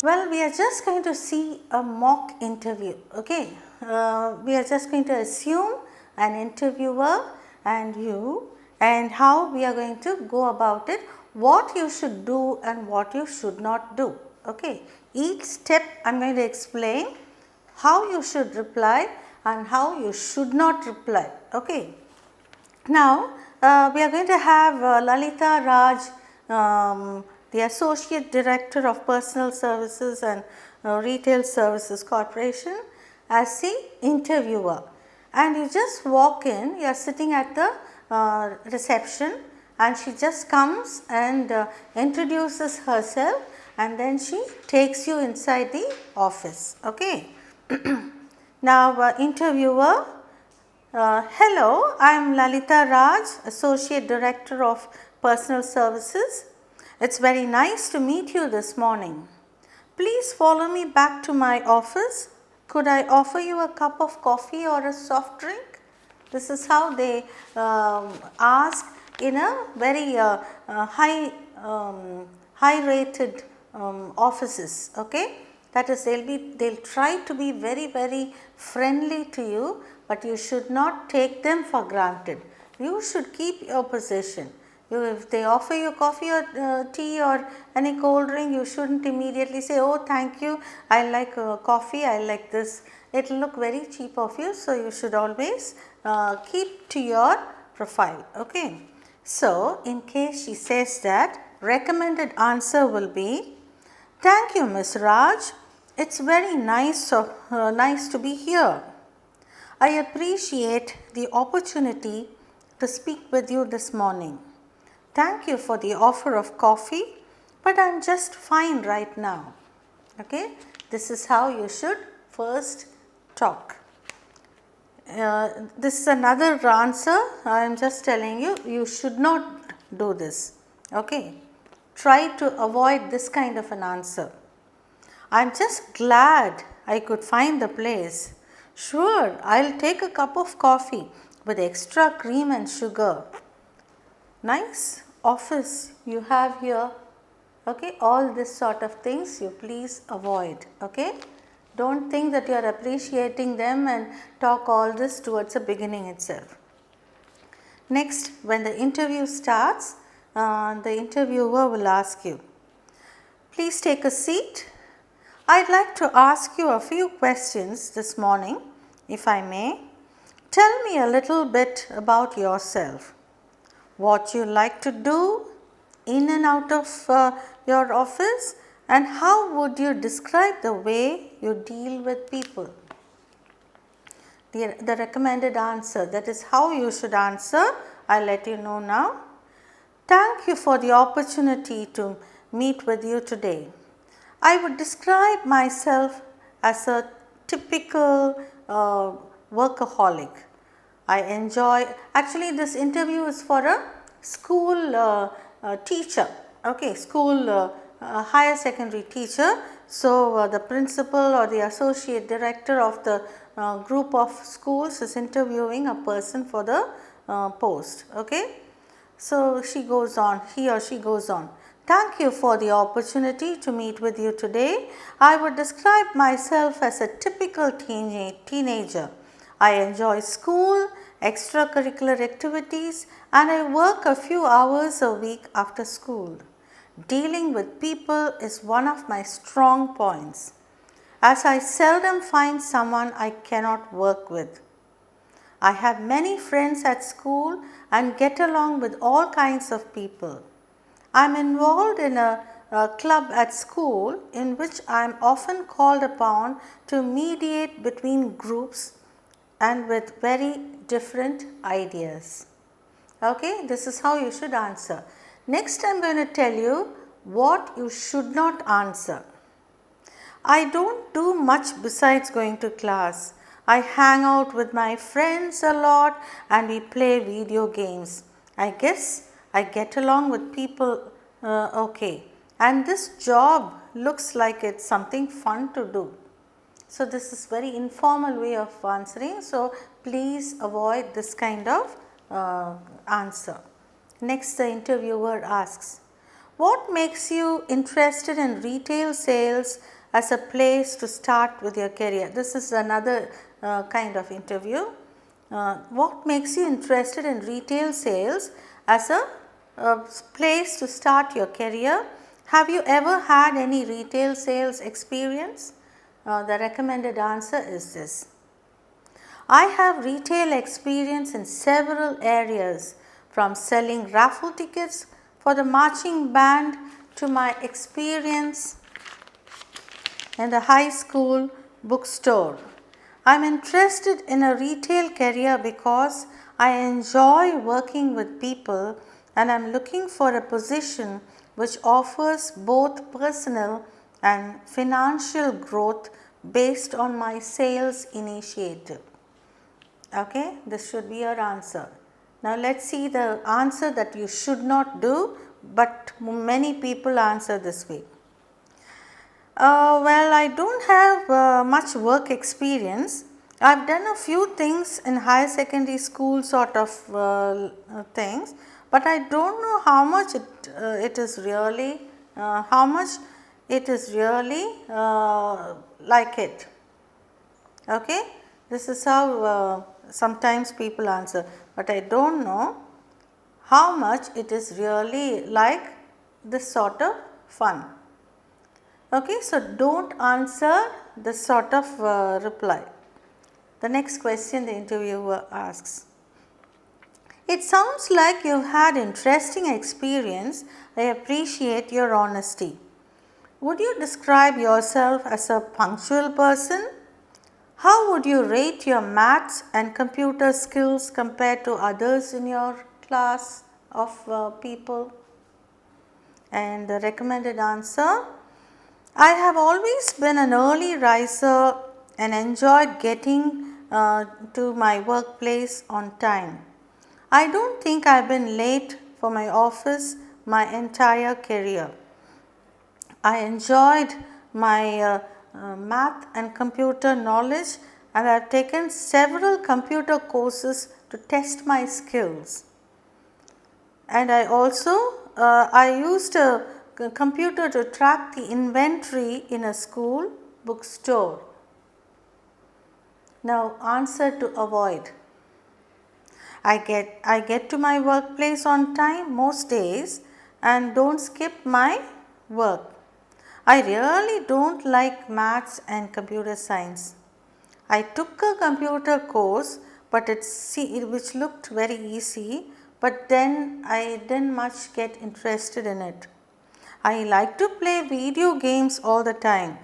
Well, we are just going to see a mock interview, okay. We are just going to assume an interviewer and you, and how we are going to go about it, what you should do and what you should not do, okay. Each step I am going to explain how you should reply and how you should not reply, okay. Now, we are going to have Lalita Raj, the Associate Director of Personal Services and Retail Services Corporation, as the interviewer. And you just walk in, you are sitting at the reception, and she just comes and introduces herself, and then she takes you inside the office. Okay. Now, interviewer. Hello, I am Lalita Raj, Associate Director of Personal Services. It's very nice to meet you this morning. Please follow me back to my office. Could I offer you a cup of coffee or a soft drink? This is how they ask in a very high rated offices, okay. That is, they'll try to be very friendly to you, but you should not take them for granted. You should keep your position. If they offer you coffee or tea or any cold drink, you shouldn't immediately say, oh thank you, I like coffee, I like this. It will look very cheap of you, so you should always keep to your profile, okay. So, in case she says that, recommended answer will be, thank you Ms. Raj, it's very nice to be here. I appreciate the opportunity to speak with you this morning. Thank you for the offer of coffee, but I am just fine right now. Okay, this is how you should first talk. This is another answer. I am just telling you, you should not do this. Okay, try to avoid this kind of an answer. I am just glad I could find the place. Sure, I'll take a cup of coffee with extra cream and sugar. Nice office you have here, okay. All this sort of things you please avoid, okay. Don't think that you are appreciating them and talk all this towards the beginning itself. Next, when the interview starts, the interviewer will ask you, please take a seat. I'd like to ask you a few questions this morning, if I may. Tell me a little bit about yourself. What you like to do in and out of your office, and how would you describe the way you deal with people? The recommended answer, that is how you should answer, I'll let you know now. Thank you for the opportunity to meet with you today. I would describe myself as a typical workaholic. I enjoy, actually this interview is for a school teacher, okay, school higher secondary teacher. So, the principal or the associate director of the group of schools is interviewing a person for the post, okay. So, she goes on, he or she goes on. Thank you for the opportunity to meet with you today. I would describe myself as a typical teenager. I enjoy school, extracurricular activities, and I work a few hours a week after school. Dealing with people is one of my strong points, as I seldom find someone I cannot work with. I have many friends at school and get along with all kinds of people. I am involved in a club at school in which I am often called upon to mediate between groups and with very different ideas. Okay, this is how you should answer. Next, I am going to tell you what you should not answer. I don't do much besides going to class. I hang out with my friends a lot and we play video games. I guess I get along with people okay, and this job looks like it's something fun to do. So, this is very informal way of answering. So, please avoid this kind of answer. Next, the interviewer asks, What makes you interested in retail sales as a place to start with your career? This is another kind of interview. What makes you interested in retail sales as a place to start your career? Have you ever had any retail sales experience? The recommended answer is this. I have retail experience in several areas, from selling raffle tickets for the marching band to my experience in the high school bookstore. I am interested in a retail career because I enjoy working with people and I am looking for a position which offers both personal and financial growth based on my sales initiative. Okay, this should be your answer. Now let us see the answer that you should not do, but many people answer this way. Well, I don't have much work experience. I've done a few things in higher secondary school sort of things, but I don't know how much it is really, like it. Okay, this is how sometimes people answer, but I don't know how much it is really like this sort of fun. Okay, so don't answer this sort of reply. The next question the interviewer asks. It sounds like you've had interesting experience. I appreciate your honesty. Would you describe yourself as a punctual person? How would you rate your maths and computer skills compared to others in your class of people? And the recommended answer. I have always been an early riser and enjoyed getting to my workplace on time. I don't think I've been late for my office my entire career. I enjoyed my math and computer knowledge and I have taken several computer courses to test my skills. And I also I used a computer to track the inventory in a school bookstore. Now answer to avoid. I get to my workplace on time most days and don't skip my work. I really don't like maths and computer science. I took a computer course but which looked very easy, but then I didn't much get interested in it. I like to play video games all the time.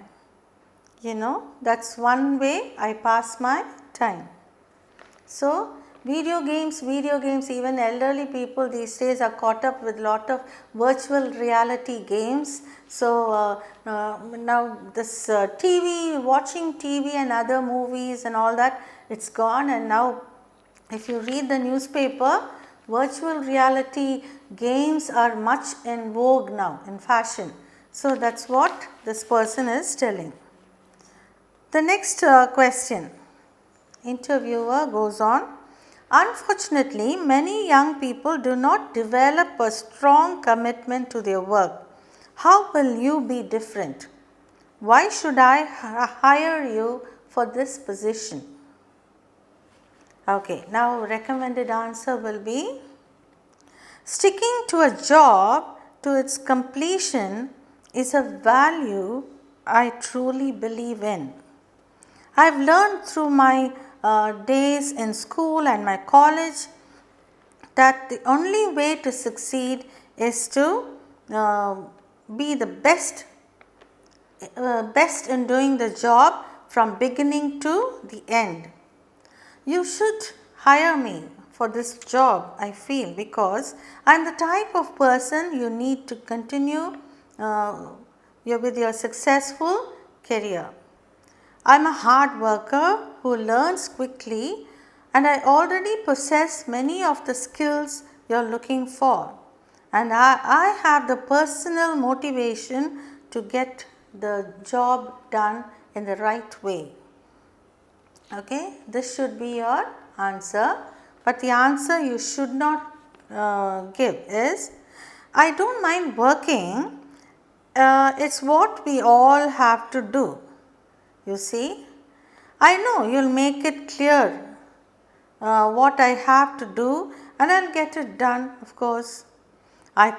You know, that's one way I pass my time. So, video games, even elderly people these days are caught up with lot of virtual reality games. So, now this TV, watching TV and other movies and all that, it's gone, and now if you read the newspaper, virtual reality games are much in vogue now, in fashion. So, that is what this person is telling. The next question, interviewer goes on. Unfortunately, many young people do not develop a strong commitment to their work. How will you be different? Why should I hire you for this position? Okay, now recommended answer will be, sticking to a job to its completion is a value I truly believe in. I have learned through my days in school and my college that the only way to succeed is to be the best in doing the job from beginning to the end. You should hire me for this job, I feel, because I am the type of person you need to continue with your successful career. I am a hard worker who learns quickly and I already possess many of the skills you are looking for, and I have the personal motivation to get the job done in the right way. Okay, this should be your answer, but the answer you should not give is, I don't mind working, it's what we all have to do. You see, I know you'll make it clear what I have to do and I'll get it done, of course. I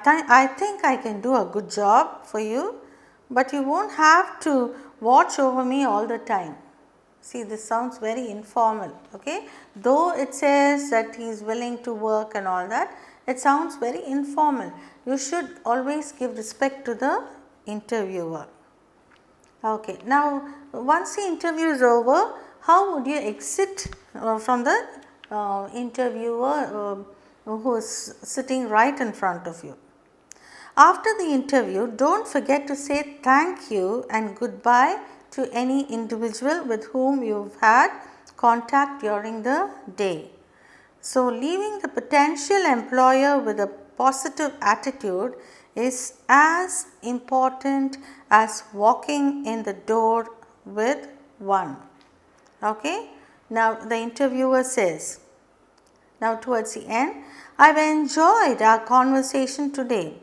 think I can do a good job for you, but you won't have to watch over me all the time. See, this sounds very informal, okay? Though it says that he is willing to work and all that, it sounds very informal. You should always give respect to the interviewer. Okay, now once the interview is over, how would you exit from the interviewer who is sitting right in front of you? After the interview, don't forget to say thank you and goodbye to any individual with whom you've had contact during the day. So, leaving the potential employer with a positive attitude is as important as walking in the door with one. Okay? Now, the interviewer says, now towards the end, I've enjoyed our conversation today.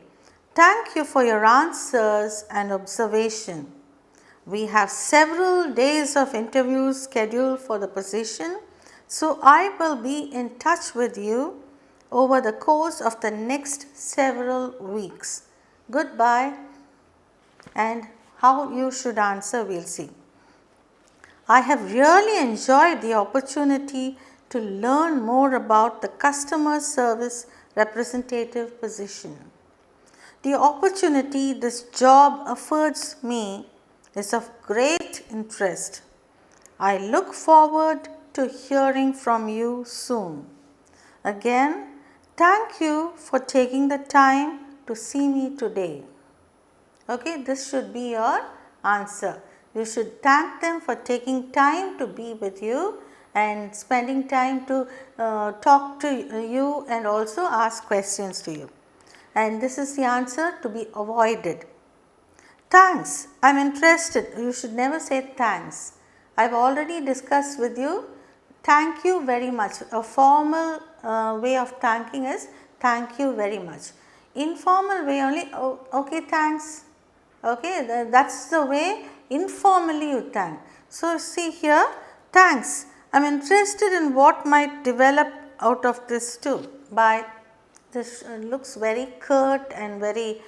Thank you for your answers and observation. We have several days of interviews scheduled for the position, so I will be in touch with you over the course of the next several weeks. Goodbye, and how you should answer, we'll see. I have really enjoyed the opportunity to learn more about the customer service representative position. The opportunity this job affords me is of great interest. I look forward to hearing from you soon. Again, thank you for taking the time to see me today. Okay, this should be your answer. You should thank them for taking time to be with you and spending time to talk to you and also ask questions to you. And this is the answer to be avoided. Thanks, I am interested. You should never say thanks. I have already discussed with you. Thank you very much. A formal way of thanking is thank you very much. Informal way only, oh, okay, thanks. Okay, that's the way informally you thank. So, see here, thanks. I am interested in what might develop out of this too. Bye. This looks very curt and very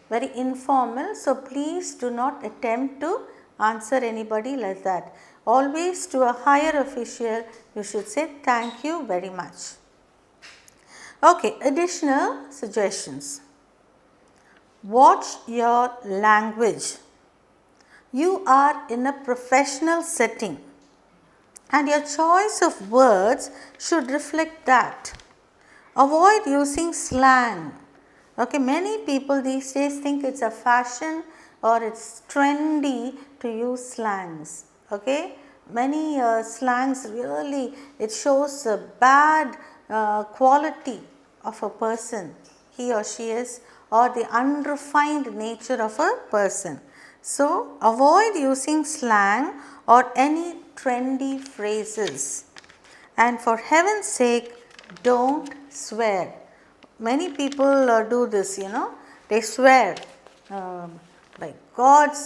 very informal. So, please do not attempt to answer anybody like that. Always to a higher official you should say thank you very much. Okay, additional suggestions. Watch your language. You are in a professional setting and your choice of words should reflect that. Avoid using slang. Okay, many people these days think it's a fashion or it's trendy to use slangs. Okay, many slangs really, it shows a bad quality of a person, he or she is, or the unrefined nature of a person. So, avoid using slang or any trendy phrases, and for heaven's sake, don't swear. Many people do this, they swear by God's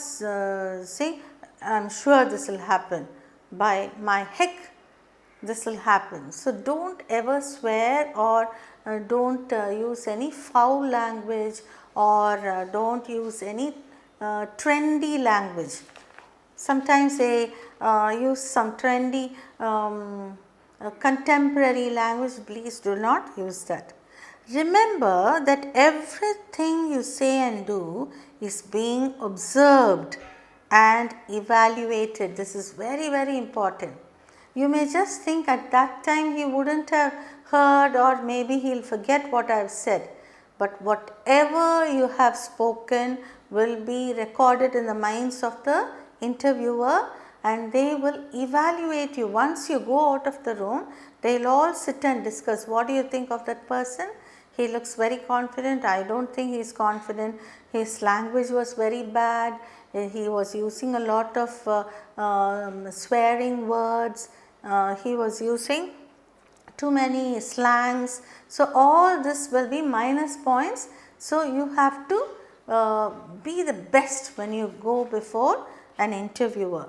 say, I am sure this will happen, by my heck this will happen. So, don't ever swear or don't use any foul language or don't use any trendy language. Sometimes they use some trendy contemporary language. Please do not use that. Remember that everything you say and do is being observed and evaluated. This is very, very important. You may just think at that time he wouldn't have heard, or maybe he will forget what I have said. But whatever you have spoken will be recorded in the minds of the interviewer, and they will evaluate you. Once you go out of the room, they will all sit and discuss, what do you think of that person? He looks very confident, I don't think he is confident, his language was very bad, he was using a lot of swearing words, he was using too many slangs. So, all this will be minus points. So, you have to be the best when you go before an interviewer,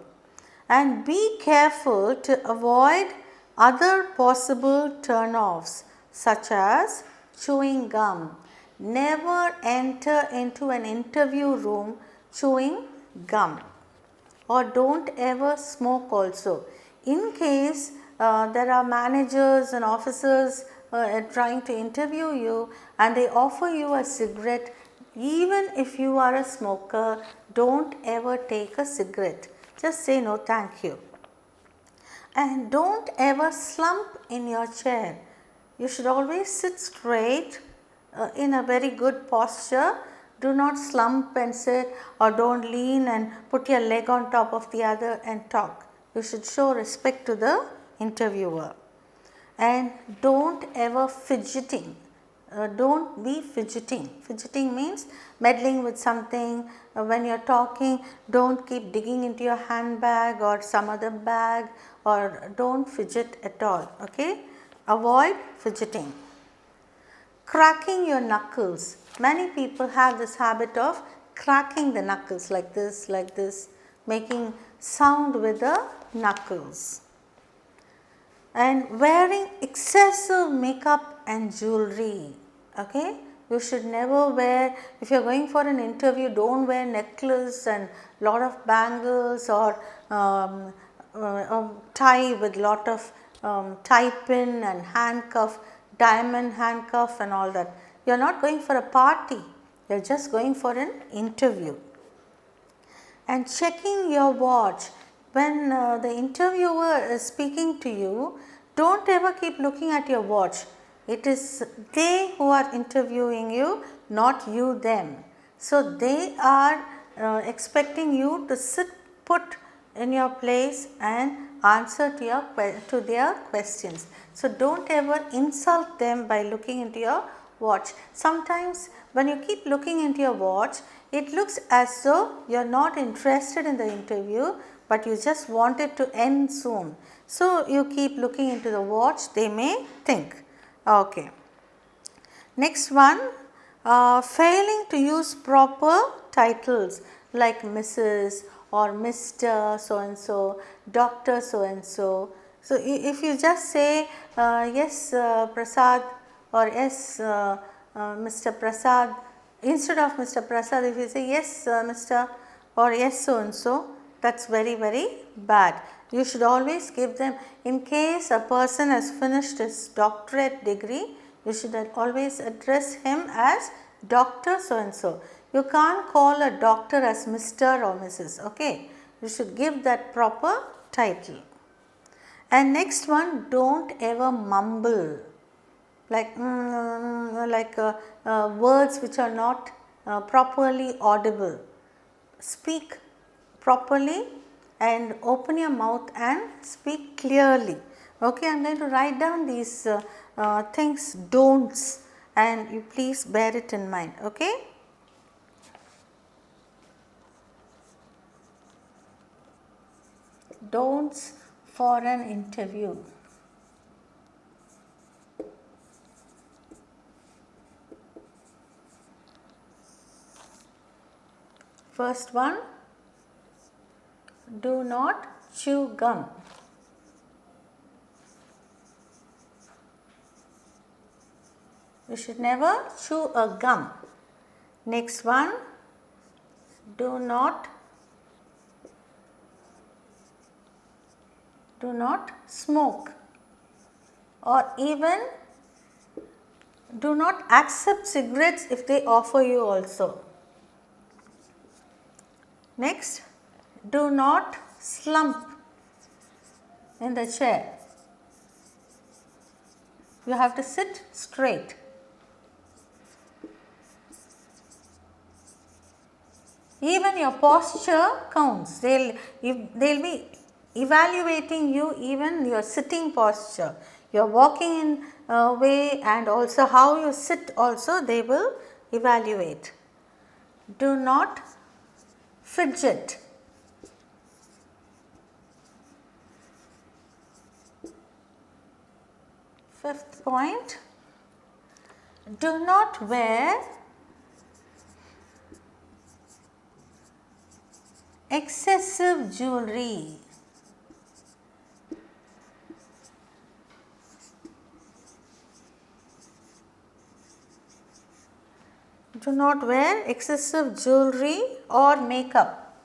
and be careful to avoid other possible turn-offs such as chewing gum. Never enter into an interview room chewing gum, or don't ever smoke also. In case there are managers and officers trying to interview you and they offer you a cigarette, even if you are a smoker, don't ever take a cigarette. Just say no, thank you. And don't ever slump in your chair. You should always sit straight in a very good posture. Do not slump and sit, or don't lean and put your leg on top of the other and talk. You should show respect to the interviewer. And don't ever fidgeting. Don't be fidgeting. Fidgeting means meddling with something. When you are talking, don't keep digging into your handbag or some other bag, or don't fidget at all. Okay? Avoid fidgeting. Cracking your knuckles. Many people have this habit of cracking the knuckles like this, making sound with the knuckles. And wearing excessive makeup and jewelry. Okay, you should never wear, if you are going for an interview, don't wear necklace and lot of bangles, or a tie with lot of tie pin and handcuff, diamond handcuff and all that. You are not going for a party, you are just going for an interview. And checking your watch. When the interviewer is speaking to you, don't ever keep looking at your watch. It is they who are interviewing you, not you them. So, they are expecting you to sit put in your place and answer to their questions. So, don't ever insult them by looking into your watch. Sometimes when you keep looking into your watch, it looks as though you are not interested in the interview, but you just want it to end soon. So, you keep looking into the watch, they may think. Okay. Next one, failing to use proper titles like Mrs. or Mr. so and so, Dr. so and so. So, if you just say yes Prasad, or yes Mr. Prasad, instead of Mr. Prasad, if you say yes Mr. or yes so and so, that is very bad. You should always give them, in case a person has finished his doctorate degree, you should always address him as Dr. so and so. You can't call a doctor as Mr. or Mrs. Okay. You should give that proper title. And next one, don't ever mumble like words which are not properly audible. Speak properly and open your mouth and speak clearly. Okay, I am going to write down these things, don'ts, and you please bear it in mind. Okay. Don'ts for an interview. First one, do not chew gum. You should never chew a gum. Next one, do not smoke, or even do not accept cigarettes if they offer you also. Next, do not slump in the chair. You have to sit straight. Even your posture counts. They'll be evaluating you, even your sitting posture. Your walking in way and also how you sit also they will evaluate. Do not fidget. Fifth point, do not wear excessive jewelry. Do not wear excessive jewelry or makeup.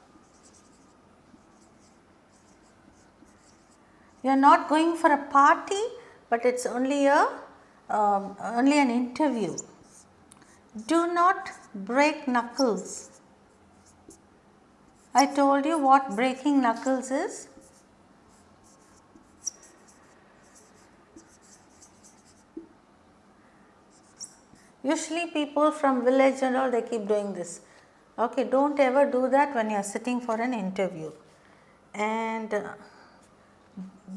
You are not going for a party, but it's only only an interview. Do not break knuckles. I told you what breaking knuckles is. Usually people from village and all, they keep doing this. Okay, don't ever do that when you are sitting for an interview. And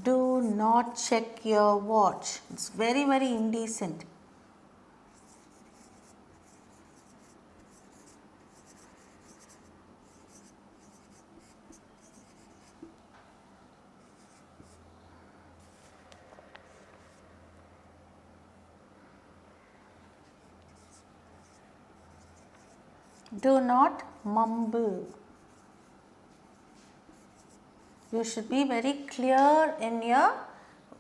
do not check your watch. It's very, very indecent. Do not mumble. You should be very clear in your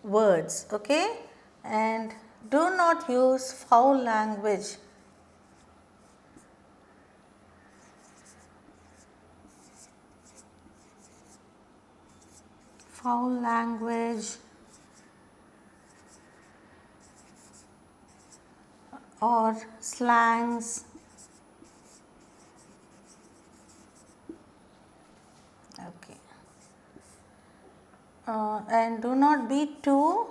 words, okay? And do not use foul language. Foul language or slangs. Okay. And do not be too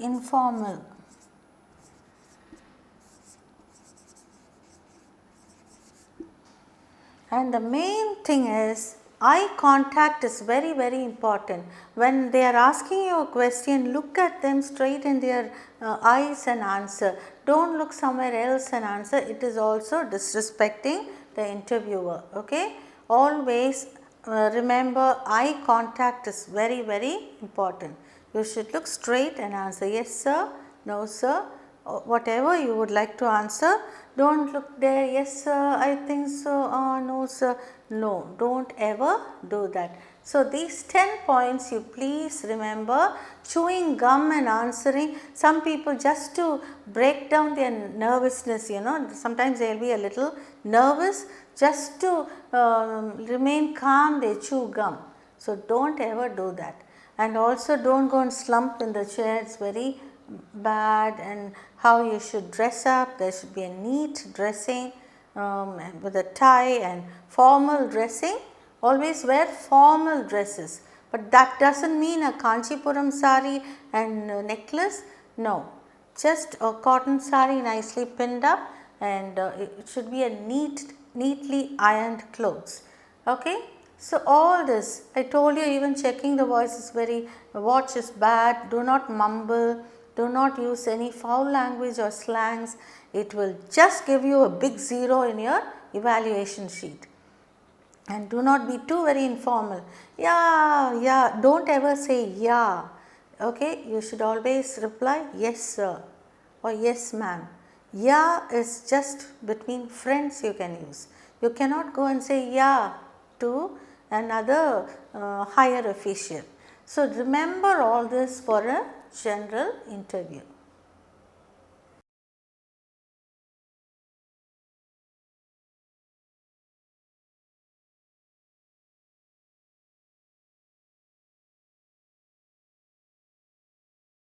informal. And the main thing is, eye contact is very, very important. When they are asking you a question, look at them straight in their eyes and answer. Don't look somewhere else and answer. It is also disrespecting the interviewer. Okay. Always remember, eye contact is very, very important. You should look straight and answer yes sir, no sir, whatever you would like to answer. Don't look there, yes sir, I think so, no sir. No, don't ever do that. So, these 10 points you please remember. Chewing gum and answering, some people just to break down their nervousness, sometimes they will be a little nervous, just to remain calm they chew gum. So, don't ever do that. And also don't go and slump in the chair, it's very bad. And how you should dress up, there should be a neat dressing with a tie and formal dressing. Always wear formal dresses, but that does not mean a Kanchipuram sari and necklace, no, just a cotton sari nicely pinned up, and it should be a neatly ironed clothes. Okay. So, all this I told you, even checking the voice is watch is bad. Do not mumble, do not use any foul language or slangs. It will just give you a big 0 in your evaluation sheet. And do not be too very informal. Yeah, don't ever say yeah. Okay, you should always reply yes sir or yes ma'am. Yeah is just between friends you can use. You cannot go and say yeah to another higher official. So, remember all this for a general interview.